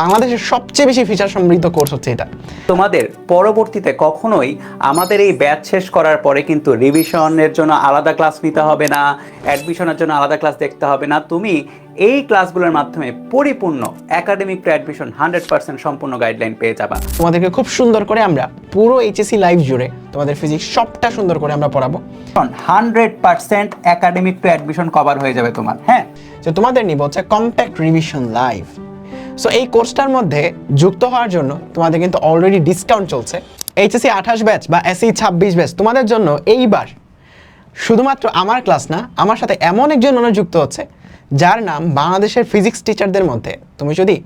বাংলাদেশের সবচেয়ে বেশি ফিচার সমৃদ্ধ কোর্স হচ্ছে এটা। তোমাদের পরবর্তীতে কখনোই আমাদের এই ব্যাচ শেষ করার পরে কিন্তু রিভিশনের জন্য আলাদা ক্লাস নিতে হবে না, অ্যাডমিশনের জন্য আলাদা ক্লাস দেখতে হবে না। তুমি এই ক্লাসগুলোর মাধ্যমে পরিপূর্ণ একাডেমিক টু অ্যাডমিশন 100% সম্পূর্ণ গাইডলাইন পেয়ে যাবা। তোমাদেরকে খুব সুন্দর করে আমরা পুরো এইচএসসি লাইভ জুড়ে তোমাদের ফিজিক্স সবটা সুন্দর করে আমরা পড়াবো। 100% একাডেমিক টু অ্যাডমিশন কভার হয়ে যাবে তোমার। হ্যাঁ, যে তোমাদের নিব হচ্ছে কম্প্যাক্ট রিভিশন লাইভ। সো এই কোর্সটার মধ্যে যুক্ত হওয়ার জন্য তোমাদের কিন্তু অলরেডি ডিসকাউন্ট চলছে। এইচএসসি 28 ব্যাচ বা এসই 26 ব্যাচ তোমাদের জন্য এইবার শুধুমাত্র আমার ক্লাস না, আমার সাথে এমন একজন যুক্ত হচ্ছে যার নাম বাংলাদেশের ফিজিক্স টিচারদের মধ্যে তুমি যদি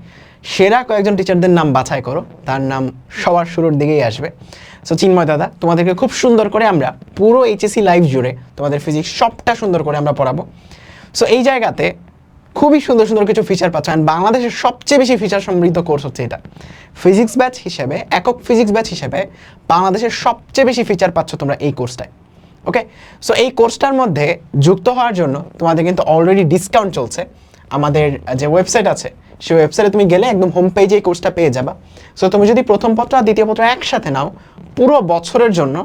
সেরা কয়েকজন টিচারদের নাম বাছাই করো তার নাম সবার শুরুর দিকেই আসবে। সো চিন্ময় দাদা, তোমাদেরকে খুব সুন্দর করে আমরা পুরো এইচএসসি লাইভ জুড়ে তোমাদের ফিজিক্স সবটা সুন্দর করে আমরা পড়াবো। সো এই জায়গাতে খুবই সুন্দর সুন্দর কিছু ফিচার পাচ্ছ, অ্যান্ড বাংলাদেশের সবচেয়ে বেশি ফিচার সমৃদ্ধ কোর্স হচ্ছে এটা। ফিজিক্স ব্যাচ হিসেবে, একক ফিজিক্স ব্যাচ হিসেবে বাংলাদেশের সবচেয়ে বেশি ফিচার পাচ্ছ তোমরা এই কোর্সটায়। ওকে, সো এই কোর্সটার মধ্যে যুক্ত হওয়ার জন্য তোমাদের কিন্তু অলরেডি ডিসকাউন্ট চলছে। আমাদের যে ওয়েবসাইট আছে সেই ওয়েবসাইটে তুমি গেলে একদম হোম পেজে এই কোর্সটা পেয়ে যাবা। সো তুমি যদি প্রথম পত্র আর দ্বিতীয় পত্র একসাথে নাও, পুরো বছরের জন্য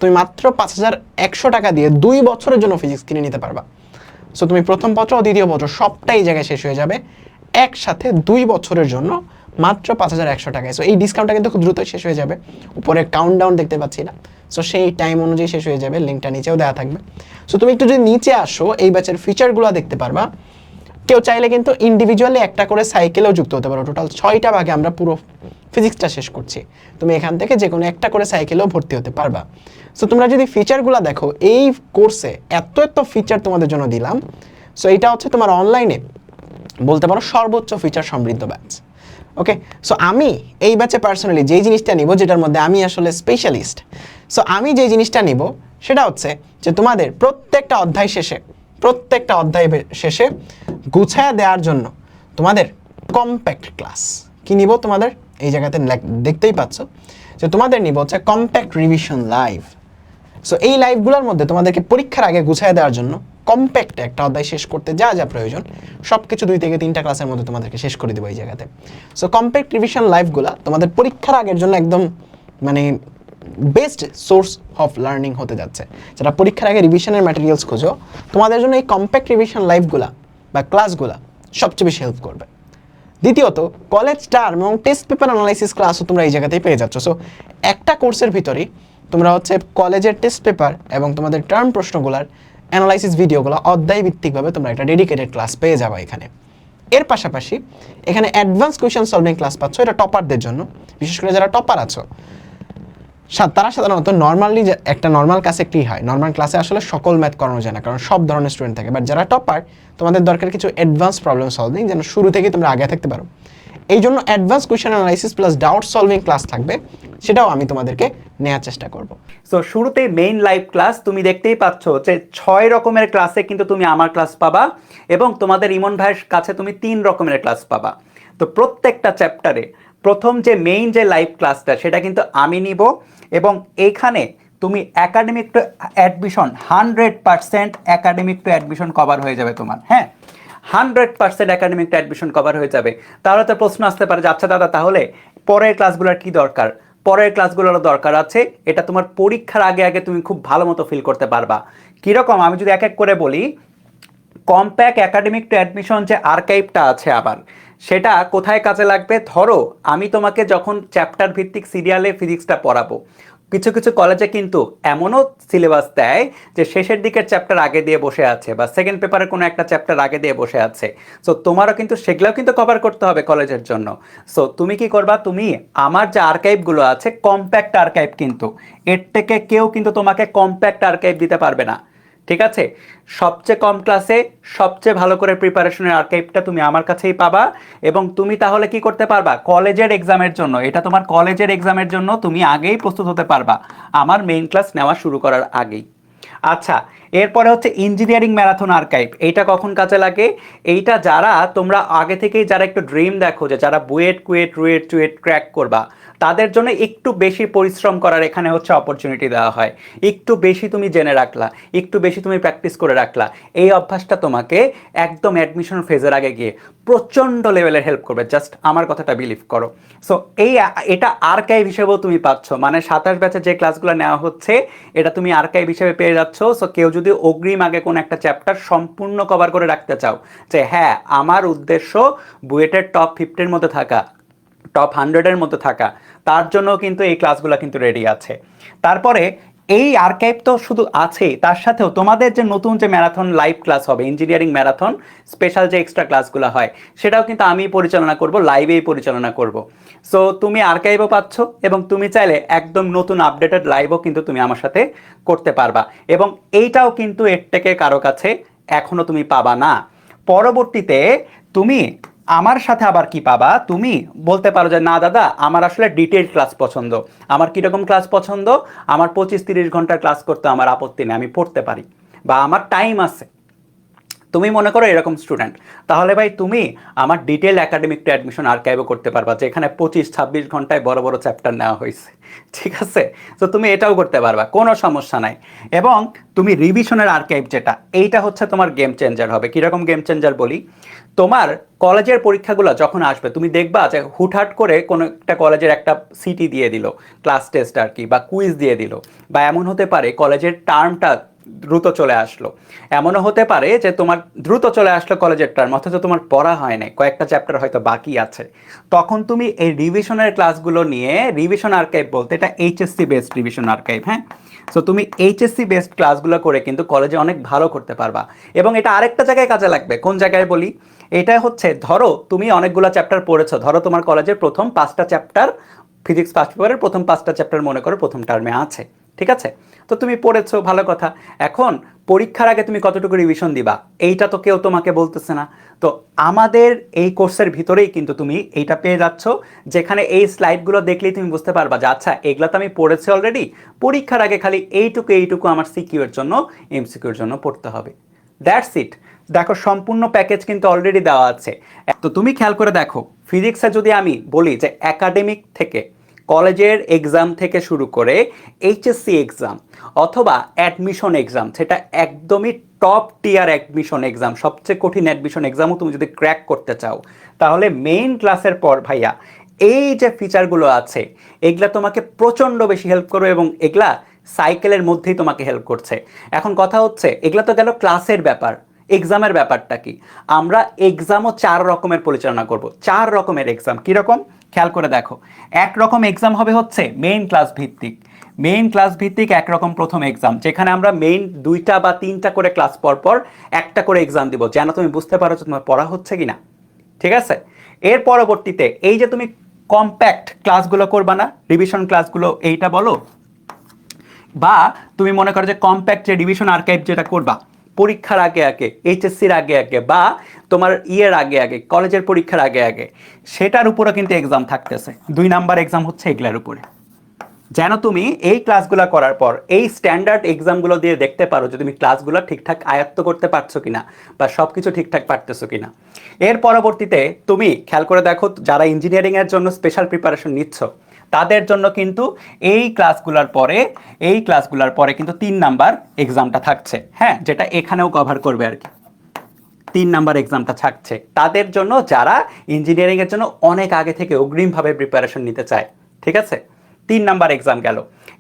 তুমি মাত্র 5100 টাকা দিয়ে 2 বছরের জন্য ফিজিক্স কিনে নিতে পারবা। সো তুমি প্রথম পত্র ও দ্বিতীয় পত্র সবটাই এই জায়গায় শেষ হয়ে যাবে একসাথে 2 বছরের জন্য মাত্র 5100 টাকায়। সো এই ডিসকাউন্টটা কিন্তু খুব দ্রুত শেষ হয়ে যাবে। উপরে কাউন্টডাউন দেখতে পাচ্ছি না, সো সেই টাইম অনুযায়ী শেষ হয়ে যাবে। লিঙ্কটা নিচেও দেওয়া থাকবে। সো তুমি একটু যদি নিচে আসো, এই ব্যাচের ফিচারগুলো দেখতে পারবা। কেউ চাইলে কিন্তু ইন্ডিভিজুয়ালি একটা করে সাইকেলেও যুক্ত হতে পারো। টোটাল 6টা ভাগে আমরা পুরো ফিজিক্সটা শেষ করছি। তুমি এখান থেকে যে কোনো একটা করে সাইকেলেও ভর্তি হতে পারবা। সো তোমরা যদি ফিচারগুলো দেখো, এই কোর্সে এত এত ফিচার তোমাদের জন্য দিলাম। সো এটা হচ্ছে তোমার অনলাইনে বলতে পারো সর্বোচ্চ ফিচার সমৃদ্ধ ব্যাচ। ওকে, সো আমি এই ব্যাচে পার্সোনালি যেই জিনিসটা নিব, যেটার মধ্যে আমি আসলে স্পেশালিস্ট, সো আমি যেই জিনিসটা নিব সেটা হচ্ছে যে তোমাদের প্রত্যেকটা অধ্যায় শেষে গুছায়া দেওয়ার জন্য তোমাদের কম্প্যাক্ট ক্লাস কি নিব। তোমাদের এই জায়গাতে দেখতেই পাচ্ছ যে তোমাদের নিব হচ্ছে কম্প্যাক্ট রিভিশন লাইভ। সো এই লাইভগুলোর মধ্যে তোমাদেরকে পরীক্ষার আগে গুছায় দেওয়ার জন্য কম্প্যাক্ট একটা অধ্যায় শেষ করতে যা যা প্রয়োজন সব কিছু 2 থেকে 3টা ক্লাসের মধ্যে তোমাদেরকে শেষ করে দেবো এই জায়গাতে। সো কম্প্যাক্ট রিভিশন লাইভগুলো তোমাদের পরীক্ষার আগের জন্য একদম মানে বেস্ট সোর্স অফ লার্নিং হতে যাচ্ছে। যারা পরীক্ষার আগে রিভিশনের ম্যাটেরিয়ালস খোঁজো, তোমাদের জন্য এই কম্প্যাক্ট রিভিশন লাইভগুলা বা ক্লাসগুলা সবচেয়ে বেশি হেল্প করবে। দ্বিতীয়ত, কলেজ টার্ম এবং টেস্ট পেপার অ্যানালাইসিস ক্লাসও তোমরা এই জায়গাতেই পেয়ে যাচ্ছ। সো একটা কোর্সের ভিতরেই তোমরা হচ্ছে কলেজের টেস্ট পেপার এবং তোমাদের টার্ম প্রশ্নগুলার অ্যানালাইসিস ভিডিওগুলো অধ্যায় ভিত্তিকভাবে তোমরা একটা ডেডিকেটেড ক্লাস পেয়ে যাবে এখানে। এর পাশাপাশি এখানে অ্যাডভান্স কোয়েশ্চেন সলভিং ক্লাস পাচ্ছ, এটা টপারদের জন্য। বিশেষ করে যারা টপার আছো তারা সাধারণত নর্মালি একটা নর্মাল ক্লাসে কি হয়, নর্মাল ক্লাসে আসলে সকল ম্যাথ করানো যায় না, কারণ সব ধরনের স্টুডেন্ট থাকে। বাট যারা টপার, তোমাদের দরকার কিছু অ্যাডভান্স প্রবলেম সলভিং, যেন শুরু থেকে তোমরা আগে থাকতে পারো। এই জন্য advance question analysis plus doubt solving class থাকবে, সেটাও আমি তোমাদেরকে নেওয়ার চেষ্টা করব। সো শুরুতেই মেইন লাইভ ক্লাস তুমি দেখতেই পাচ্ছ যে 6 রকমের ক্লাসে কিন্তু তুমি আমার ক্লাস পাবা, এবং তোমাদের ইমন ভাইয়ের কাছে তুমি 3 রকমের ক্লাস পাবা। তো প্রত্যেকটা চ্যাপ্টারে প্রথম যে মেইন যে লাইভ ক্লাসটা সেটা কিন্তু আমি নিব, এবং এইখানে তুমি academic two admission 100% academic two admission cover হয়ে যাবে তোমার। হ্যাঁ, 100% একাডেমিক টু অ্যাডমিশন কভার হয়ে যাবে। তাহলে তো প্রশ্ন আসতে পারে যে আচ্ছা দাদা, তাহলে পরের ক্লাসগুলোর কি দরকার? পরের ক্লাসগুলোরও দরকার আছে। এটা তোমার পরীক্ষার আগে আগে তুমি খুব ভালো মতো ফিল করতে পারবা। কীরকম আমি যদি এক এক করে বলি, কম্প্যাক্ট একাডেমিক টু অ্যাডমিশন যে আর্কাইভটা আছে আবার, সেটা কোথায় কাজে লাগবে? ধরো আমি তোমাকে যখন চ্যাপ্টার ভিত্তিক সিরিয়ালে ফিজিক্সটা পড়াবো, কিছু কিছু কলেজে কিন্তু এমনও সিলেবাস দেয় যে শেষের দিকের চ্যাপ্টার আগে দিয়ে বসে আছে, বা সেকেন্ড পেপারের কোনো একটা চ্যাপ্টার আগে দিয়ে বসে আছে। সো তোমারও কিন্তু সেগুলোও কিন্তু কভার করতে হবে কলেজের জন্য। সো তুমি কি করবা, তুমি আমার যে আর্কাইভগুলো আছে কম্প্যাক্ট আর্কাইভ, কিন্তু এর থেকে কেউ কিন্তু তোমাকে কম্প্যাক্ট আর্কাইভ দিতে পারবে না। ঠিক আছে, সবচেয়ে কম ক্লাসে সবচেয়ে ভালো করে প্রিপারেশনের আর্কাইভটা তুমি আমার কাছেই পাবা, এবং তুমি তাহলে কি করতে পারবা, কলেজের এক্সামের জন্য, এটা তোমার কলেজের এক্সামের জন্য তুমি আগেই প্রস্তুত হতে পারবা আমার মেইন ক্লাস নেওয়া শুরু করার আগেই। আচ্ছা, এরপরে হচ্ছে ইঞ্জিনিয়ারিং ম্যারাথন আর্কাইভ। এইটা কখন কাজে লাগে? এইটা যারা তোমরা আগে থেকেই যারা একটু ড্রিম দেখো যে যারা বুয়েট কুয়েট রুয়েট টুয়েট ক্র্যাক করবা, তাদের জন্য একটু বেশি পরিশ্রম করার এখানে হচ্ছে অপরচুনিটি দেওয়া হয়। একটু বেশি তুমি জেনে রাখলা, একটু বেশি তুমি প্র্যাকটিস করে রাখলা, এই অভ্যাসটা তোমাকে একদম অ্যাডমিশন ফেজের আগে গিয়ে প্রচণ্ড লেভেলের হেল্প করবে, জাস্ট আমার কথাটা বিলিভ করো। সো এটা আর্কাইভ হিসেবেও তুমি পাচ্ছ, মানে 27 ব্যাচে যে ক্লাসগুলো নেওয়া হচ্ছে এটা তুমি আর্কাইভ হিসেবে পেয়ে যাচ্ছ। সো কেউ যদি অগ্রিম আগে কোনো একটা চ্যাপ্টার সম্পূর্ণ কভার করে রাখতে চাও, যে হ্যাঁ আমার উদ্দেশ্য বুয়েটের টপ 50-এর মধ্যে থাকা, টপ 100-এর মধ্যে থাকা, তার জন্য কিন্তু এই ক্লাসগুলো কিন্তু রেডি আছে। তারপরে এই আর্কাইভ তো শুধু আছেই, তার সাথেও তোমাদের যে নতুন যে ম্যারাথন লাইভ ক্লাস হবে, ইঞ্জিনিয়ারিং ম্যারাথন স্পেশাল যে এক্সট্রা ক্লাসগুলো হয়, সেটাও কিন্তু আমি পরিচালনা করব, লাইভেই পরিচালনা করব। সো তুমি আর্কাইভও পাচ্ছ এবং তুমি চাইলে একদম নতুন আপডেটেড লাইভও কিন্তু তুমি আমার সাথে করতে পারবা, এবং এইটাও কিন্তু এর থেকে কারো কাছে এখনো তুমি পাবা না। পরবর্তীতে তুমি আমার সাথে আবার কি পাবা, তুমি বলতে পারো যে না দাদা আমার আসলে ডিটেইল ক্লাস পছন্দ, আমার কীরকম ক্লাস পছন্দ, আমার 25-30 ঘন্টার ক্লাস করতে আমার আপত্তি নেই, আমি পড়তে পারি বা আমার টাইম আছে, তুমি মনে করো এরকম স্টুডেন্ট, তাহলে ভাই তুমি আমার ডিটেল একাডেমিক টু অ্যাডমিশন আর্কাইভও করতে পারবা, যেখানে 25-26 ঘন্টায় বড় বড় চ্যাপ্টার নেওয়া হয়েছে, ঠিক আছে? তো তুমি এটাও করতে পারবা, কোনো সমস্যা নাই। এবং তুমি রিভিশনের আর্কাইভ যেটা, এইটা হচ্ছে তোমার গেম চেঞ্জার হবে। কীরকম গেম চেঞ্জার বলি, তোমার কলেজের পরীক্ষাগুলো যখন আসবে তুমি দেখবা যে হুটহাট করে কোনো একটা কলেজের একটা সিটি দিয়ে দিল, ক্লাস টেস্ট আর কি, বা কুইজ দিয়ে দিল, বা এমন হতে পারে কলেজের টার্মটা দ্রুত চলে আসলো, এমনও হতে পারে যে তোমার দ্রুত চলে আসলো কলেজের টার্ম, অথচ তোমার পড়া হয় নাই, কয়েকটা চ্যাপ্টার হয়তো বাকি আছে। তখন তুমি এই রিভিশনের ক্লাসগুলো নিয়ে, রিভিশন আর্কাইভ বলতে এটা এইচএসসি বেসড রিভিশন আর্কাইভ, হ্যাঁ। সো তুমি এইচএসসি বেসড ক্লাসগুলো করে কিন্তু কলেজে অনেক ভালো করতে পারবা। এবং এটা আরেকটা জায়গায় কাজে লাগবে, কোন জায়গায় বলি, এটা হচ্ছে ধরো তুমি অনেকগুলো চ্যাপ্টার পড়েছো, ধরো তোমার কলেজের প্রথম 5টা চ্যাপ্টার, ফিজিক্স ফার্স্ট পেপারের প্রথম 5টা চ্যাপ্টার মনে করো প্রথম টার্মে আছে, ঠিক আছে? তো তুমি পড়েছো, ভালো কথা। এখন পরীক্ষার আগে তুমি কতটুকু রিভিশন দিবা, এইটা তো কেউ তোমাকে বলতেছে না। তো আমাদের এই কোর্সের ভিতরেই কিন্তু তুমি এইটা পেয়ে যাচ্ছ, যেখানে এই স্লাইডগুলো দেখলেই তুমি বুঝতে পারবা যে আচ্ছা এগুলো তো আমি পড়েছি অলরেডি, পরীক্ষার আগে খালি এইটুকু আমার সিকিউ এর জন্য, এমসিকিউ এর জন্য পড়তে হবে। That's it. দেখো সম্পূর্ণ প্যাকেজ কিন্তু অলরেডি দেওয়া আছে। তো তুমি খেয়াল করে দেখো, ফিজিক্সে যদি আমি বলি যে একাডেমিক থেকে, কলেজের এক্সাম থেকে শুরু করে এইচএসসি এক্সাম অথবা অ্যাডমিশন এক্সাম, সেটা একদমই টপ টিয়ার অ্যাডমিশন এক্সাম, সবচেয়ে কঠিন অ্যাডমিশন এক্সামও তুমি যদি ক্র্যাক করতে চাও, তাহলে মেইন ক্লাসের পর ভাইয়া এই যে ফিচারগুলো আছে এগুলা তোমাকে প্রচণ্ড বেশি হেল্প করবে, এবং এগুলা সাইকেলের মধ্যেই তোমাকে হেল্প করছে। এখন কথা হচ্ছে, এগুলা তো গেল ক্লাসের ব্যাপার, এক্সামের ব্যাপারটা কি? আমরা এক্সামও 4 রকমের পরিচালনা করব। 4 রকমের এক্সাম। কীরকম খেয়াল করে দেখো, এক রকম এক্সাম হবে হচ্ছে মেইন ক্লাস ভিত্তিক, মেইন ক্লাস ভিত্তিক একরকম প্রথম এক্সাম, যেখানে আমরা মেইন 2টা বা 3টা করে ক্লাস পর একটা করে এক্সাম দিব, যেন তুমি বুঝতে পারো যে তোমার পড়া হচ্ছে কিনা, ঠিক আছে? এর পরবর্তীতে এই যে তুমি কম্প্যাক্ট ক্লাসগুলো করবা না, রিভিশন ক্লাসগুলো এইটা বলো, বা তুমি মনে করো যে কম্প্যাক্ট যে রিভিশন আর্কাইভ যেটা করবা পরীক্ষার আগে আগে, এইচএসসির আগে আগে, বা তোমার ইয়ের আগে আগে, কলেজের পরীক্ষার আগে আগে, সেটার উপরে কিন্তু এক্সাম থাকতেছে। 2 নাম্বার এক্সাম হচ্ছে এগুলোর উপরে, যেন তুমি এই ক্লাসগুলো করার পর এই স্ট্যান্ডার্ড এক্সামগুলো দিয়ে দেখতে পারো যে তুমি ক্লাসগুলো ঠিকঠাক আয়ত্ত করতে পারছো কিনা, বা সব কিছু ঠিকঠাক পারতেছো কিনা। এর পরবর্তীতে তুমি খেয়াল করে দেখো, যারা ইঞ্জিনিয়ারিংয়ের জন্য স্পেশাল প্রিপারেশন নিচ্ছ তাদের জন্য কিন্তু এই ক্লাসগুলোর পরে কিন্তু 3 নাম্বার এক্সামটা থাকছে, হ্যাঁ, যেটা এখানেও কভার করবে আর কি। 3 নাম্বার এক্সামটা থাকছে তাদের জন্য যারা ইঞ্জিনিয়ারিংয়ের জন্য অনেক আগে থেকে অগ্রিমভাবে প্রিপারেশন নিতে চায়, ঠিক আছে? 3 নাম্বার এক্সাম গেল।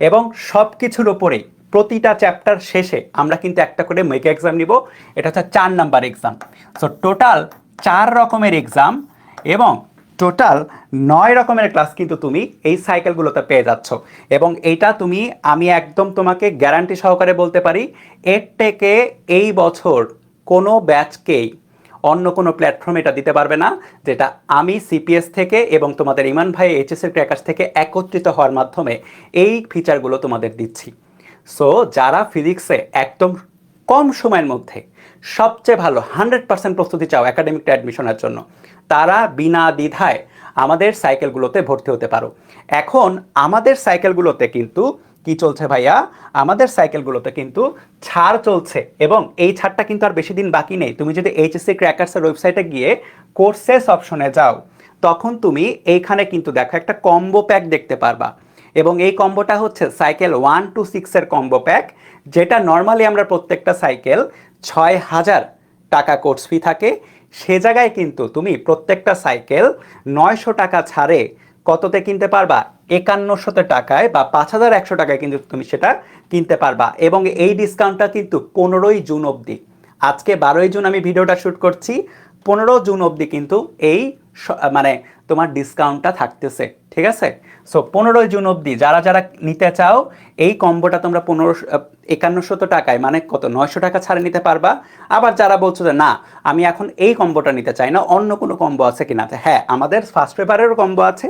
এবং সব কিছুর ওপরেই প্রতিটা চ্যাপ্টার শেষে আমরা কিন্তু একটা করে মেগা এক্সাম নিব, এটা হচ্ছে 4 নাম্বার এক্সাম। সো টোটাল 4 রকমের এক্সাম এবং টোটাল 9 রকমের ক্লাস কিন্তু তুমি এই সাইকেলগুলোতে পেয়ে যাচ্ছ। এবং এইটা আমি একদম তোমাকে গ্যারান্টি সহকারে বলতে পারি, এর থেকে এই বছর কোনো ব্যাচকেই অন্য কোনো প্ল্যাটফর্ম এটা দিতে পারবে না, যেটা আমি সিপিএস থেকে এবং তোমাদের ইমান ভাই এইচএসএর ক্র্যাকার্স থেকে একত্রিত হওয়ার মাধ্যমে এই ফিচারগুলো তোমাদের দিচ্ছি। সো যারা ফিজিক্সে একদম কম সময়ের মধ্যে সবচেয়ে ভালো 100% প্রস্তুতি চাও একাডেমিক অ্যাডমিশনের জন্য, তারা বিনা দ্বিধায় আমাদের সাইকেলগুলোতে ভর্তি হতে পারো। এখন আমাদের সাইকেলগুলোতে কিন্তু কি চলছে ভাইয়া, আমাদের সাইকেলগুলোতে কিন্তু ছাড় চলছে, এবং এই ছাড়টা কিন্তু আর বেশি দিন বাকি নেই। তুমি যদি এইচএসসি ক্র্যাকার্সের ওয়েবসাইটে গিয়ে কোর্সেস অপশনে যাও, তখন তুমি এইখানে কিন্তু দেখো একটা কম্বো প্যাক দেখতে পারবা, এবং এই কম্বোটা হচ্ছে সাইকেল 1 to 6 এর কম্বো প্যাক, যেটা নর্মালি আমরা প্রত্যেকটা সাইকেল 6,000 টাকা কোর্স ফি থাকে, সে জায়গায় কিন্তু তুমি প্রত্যেকটা সাইকেল 900 টাকা ছাড়ে কততে কিনতে পারবা? 5100 টাকায় বা 5100 টাকায় কিন্তু তুমি সেটা কিনতে পারবা। এবং এই ডিসকাউন্টটা কিন্তু 15ই জুন অবধি। আজকে 12ই জুন আমি ভিডিওটা শ্যুট করছি, 15 জুন অবধি কিন্তু এই মানে তোমার ডিসকাউন্টটা থাকতেছে, ঠিক আছে? সো 15 জুন অবধি যারা যারা নিতে চাও এই কম্বোটা তোমরা 5100 টাকায় মানে কত 900 টাকা ছাড়ে নিতে পারবা। আবার যারা বলছো যে না আমি এখন এই কম্বোটা নিতে চাই না, অন্য কোনো কম্বো আছে কিনা, হ্যাঁ আমাদের ফার্স্ট পেপারেরও কম্বো আছে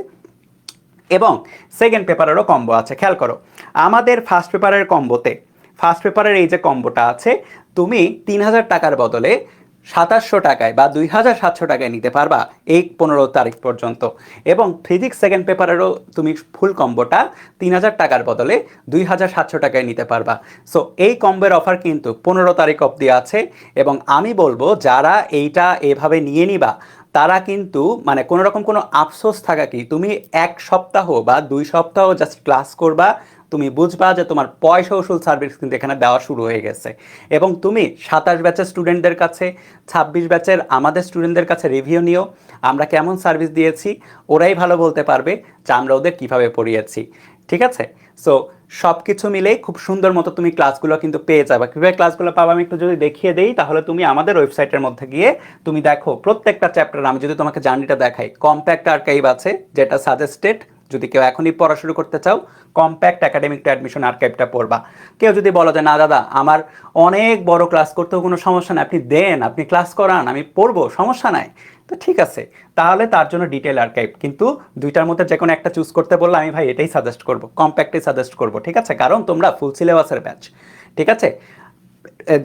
এবং সেকেন্ড পেপারেরও কম্বো আছে। খেয়াল করো, আমাদের ফার্স্ট পেপারের কম্বোতে ফার্স্ট পেপারের এই যে কম্বোটা আছে, তুমি 3000 টাকার বদলে 2700 টাকায় বা 2700 টাকায় নিতে পারবা এই 15 তারিখ পর্যন্ত। এবং ফিজিক্স সেকেন্ড পেপারেরও তুমি ফুল কম্বোটা 3000 টাকার বদলে 2700 টাকায় নিতে পারবা। সো এই কম্বোর অফার কিন্তু 15 তারিখ অবধি আছে। এবং আমি বলবো যারা এইটা এভাবে নিয়ে নিবা তারা কিন্তু মানে কোনো রকম কোনো আফসোস থাকা কি, তুমি 1 সপ্তাহ বা 2 সপ্তাহ জাস্ট ক্লাস করবা, তুমি বুঝবা যে তোমার পয়সা উসুল সার্ভিস কিন্তু এখানে দেওয়া শুরু হয়ে গেছে। এবং তুমি 27 ব্যাচের স্টুডেন্টদের কাছে, 26 ব্যাচের আমাদের স্টুডেন্টদের কাছে রিভিউ নিও, আমরা কেমন সার্ভিস দিয়েছি, ওরাই ভালো বলতে পারবে যে আমরা ওদের কীভাবে পড়িয়েছি, ঠিক আছে? সো সব কিছু মিলেই খুব সুন্দর মতো তুমি ক্লাসগুলো কিন্তু পেয়ে যাবে। কীভাবে ক্লাসগুলো পাবো আমি একটু যদি দেখিয়ে দেই, তাহলে তুমি আমাদের ওয়েবসাইটের মধ্যে গিয়ে তুমি দেখো প্রত্যেকটা চ্যাপ্টার, আমি যদি তোমাকে জার্নিটা দেখাই, কম্প্যাক্ট আর্কাইভ আছে যেটা সাজেস্টেড, যদি কেউ এখনই পড়া শুরু করতে চাও কম্প্যাক্ট একাডেমিক টু অ্যাডমিশন আর্কাইভটা পড়বা। কেউ যদি বলো যে না দাদা আমার অনেক বড় ক্লাস করতেও কোনো সমস্যা নেই, আপনি দেন, আপনি ক্লাস করান, আমি পড়বো, সমস্যা নাই, তো ঠিক আছে, তাহলে তার জন্য ডিটেল আর্কাইভ। কিন্তু দুইটার মধ্যে যে কোনো একটা চুজ করতে বললে আমি ভাই এটাই সাজেস্ট করবো, কম্প্যাক্টই সাজেস্ট করবো, ঠিক আছে? কারণ তোমরা ফুল সিলেবাসের ব্যাচ, ঠিক আছে?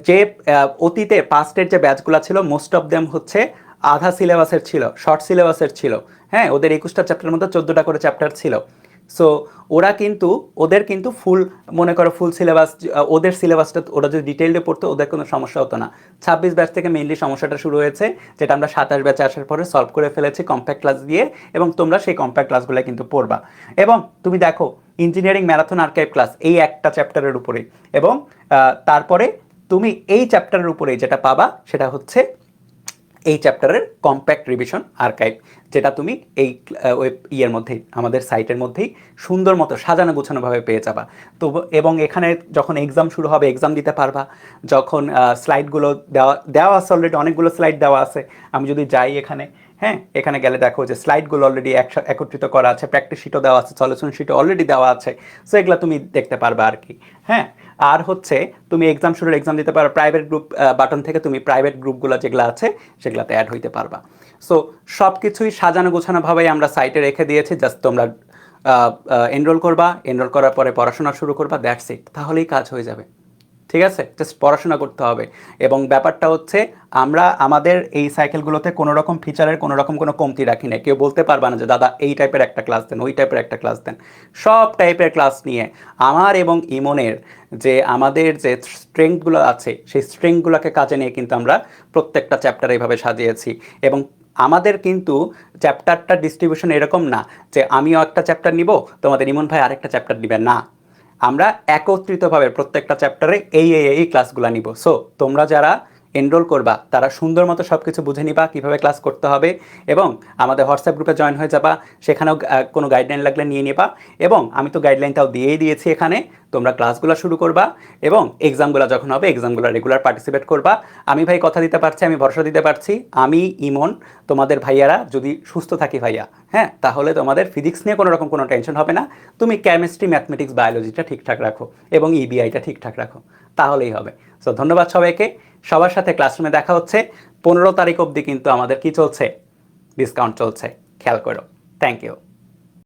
যে অতীতে পাস্টের যে ব্যাচগুলো ছিল মোস্ট অফ দেম হচ্ছে আধা সিলেবাসের ছিল, শর্ট সিলেবাসের ছিল, হ্যাঁ ওদের 21টা চ্যাপ্টারের মধ্যে 14টা করে চ্যাপ্টার ছিল। সো ওদের কিন্তু ফুল মনে করো ফুল সিলেবাস, ওদের সিলেবাসটা ওরা যদি ডিটেইলডে পড়তো ওদের কোনো সমস্যা হতো না। 26 ব্যাচ থেকে মেইনলি সমস্যাটা শুরু হয়েছে, যেটা আমরা 27 ব্যাচে আসার পরে সলভ করে ফেলেছি কম্প্যাক্ট ক্লাস দিয়ে, এবং তোমরা সেই কম্প্যাক্ট ক্লাসগুলো কিন্তু পড়বা। এবং তুমি দেখো ইঞ্জিনিয়ারিং ম্যারাথন আর্কাইভ ক্লাস এই একটা চ্যাপ্টারের উপরেই, এবং তারপরে তুমি এই চ্যাপ্টারের উপরেই যেটা পাবা সেটা হচ্ছে এই চ্যাপ্টারের কম্প্যাক্ট রিভিশন আর্কাইভ, যেটা তুমি এই ইয়ের মধ্যেই আমাদের সাইটের মধ্যেই সুন্দর মতো সাজানো গোছানোভাবে পেয়ে যাবা। তো এবং এখানে যখন এক্সাম শুরু হবে এক্সাম দিতে পারবা, যখন স্লাইডগুলো দেওয়া আছে অলরেডি, অনেকগুলো স্লাইড দেওয়া আছে। আমি যদি যাই এখানে, হ্যাঁ এখানে গেলে দেখো যে স্লাইডগুলো অলরেডি একত্রিত করা আছে, প্র্যাকটিস শিটও দেওয়া আছে, সলিউশন শিটও অলরেডি দেওয়া আছে। সো এগুলো তুমি দেখতে পারবে আর কি। হ্যাঁ আর হচ্ছে তুমি এক্সাম শুরুর এক্সাম দিতে পারো, প্রাইভেট গ্রুপ বাটন থেকে তুমি প্রাইভেট গ্রুপগুলো যেগুলো আছে সেগুলোতে অ্যাড হইতে পারবা। সো সব কিছুই সাজানো গোছানোভাবেই আমরা সাইটে রেখে দিয়েছি, জাস্ট তোমরা এনরোল করবা, এনরোল করার পরে পড়াশোনা শুরু করবা, দ্যাটস ইট, তাহলেই কাজ হয়ে যাবে, ঠিক আছে? জাস্ট পড়াশোনা করতে হবে। এবং ব্যাপারটা হচ্ছে আমরা আমাদের এই সাইকেলগুলোতে কোনো রকম ফিচারের কোনো রকম কোনো কমতি রাখি না। কেউ বলতে পারবে না যে দাদা এই টাইপের একটা ক্লাস দেন, ওই টাইপের একটা ক্লাস দেন। সব টাইপের ক্লাস নিয়ে আমার এবং ইমনের যে আমাদের যে স্ট্রেংথগুলো আছে সেই স্ট্রেংথগুলোকে কাজে নিয়ে কিন্তু আমরা প্রত্যেকটা চ্যাপ্টার এইভাবে সাজিয়েছি। এবং আমাদের কিন্তু চ্যাপ্টারটা ডিস্ট্রিবিউশন এরকম না যে আমিও একটা চ্যাপ্টার নিব, তোমাদের ইমন ভাই আরেকটা চ্যাপ্টার দিবেন না, আমরা একত্রিতভাবে প্রত্যেকটা চ্যাপ্টারে এই ক্লাসগুলো নিব। সো তোমরা যারা এনরোল করবা তারা সুন্দর মতো সব কিছু বুঝে নিবা কীভাবে ক্লাস করতে হবে, এবং আমাদের হোয়াটসঅ্যাপ গ্রুপে জয়েন হয়ে যাবা, সেখানেও কোনো গাইডলাইন লাগলে নিয়ে নিবা। এবং আমি তো গাইডলাইনটাও দিয়েই দিয়েছি এখানে, তোমরা ক্লাসগুলো শুরু করবা এবং এক্সামগুলো যখন হবে এক্সামগুলো রেগুলার পার্টিসিপেট করবা। আমি ভাই কথা দিতে পারছি, আমি ভরসা দিতে পারছি, আমি ইমন তোমাদের ভাইয়ারা যদি সুস্থ থাকি ভাইয়া, হ্যাঁ তাহলে তোমাদের ফিজিক্স নিয়ে কোনো রকম কোনো টেনশন হবে না। তুমি কেমিস্ট্রি, ম্যাথমেটিক্স, বায়োলজিটা ঠিকঠাক রাখো এবং ইবিআইটা ঠিকঠাক রাখো, তাহলেই হবে। সো ধন্যবাদ সবাইকে, সবার সাথে ক্লাসরুমে দেখা হচ্ছে। 15 তারিখ অবধি কিন্তু আমাদের কি চলছে, ডিসকাউন্ট চলছে, খেয়াল করো। Thank you.